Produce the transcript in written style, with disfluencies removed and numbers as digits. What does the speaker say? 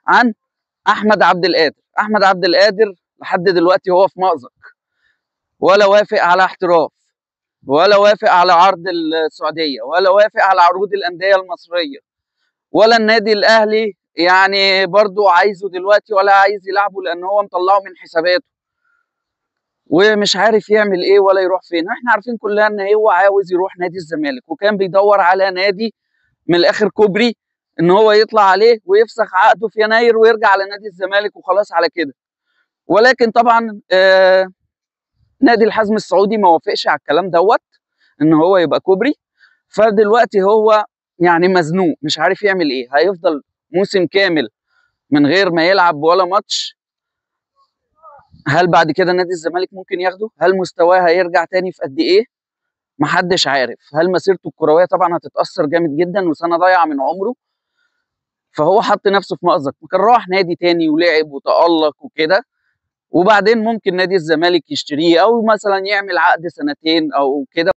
عن احمد عبد القادر. احمد عبد القادر لحد دلوقتي هو في مأزق، ولا وافق على احتراف، ولا وافق على عرض السعوديه، ولا وافق على عروض الانديه المصريه، ولا النادي الاهلي يعني برضو عايزه دلوقتي ولا عايز يلعبه، لان هو مطلعه من حساباته ومش عارف يعمل ايه ولا يروح فين. احنا عارفين كلنا ان هو عاوز يروح نادي الزمالك، وكان بيدور على نادي من الاخر كوبري ان هو يطلع عليه ويفسخ عقده في يناير ويرجع على نادي الزمالك وخلاص على كده. ولكن طبعا نادي الحزم السعودي ما وافقش على الكلام دوت ان هو يبقى كوبري. فدلوقتي هو يعني مزنوق مش عارف يعمل ايه. هيفضل موسم كامل من غير ما يلعب ولا ماتش؟ هل بعد كده نادي الزمالك ممكن ياخده؟ هل مستواه هيرجع تاني في قد ايه؟ محدش عارف. هل مسيرته الكرويه طبعا هتتاثر جامد جدا وسنه ضايعه من عمره؟ فهو حط نفسه في مأزق. كان راح نادي تاني ولعب وتألق وكده، وبعدين ممكن نادي الزمالك يشتريه او مثلا يعمل عقد سنتين او كده.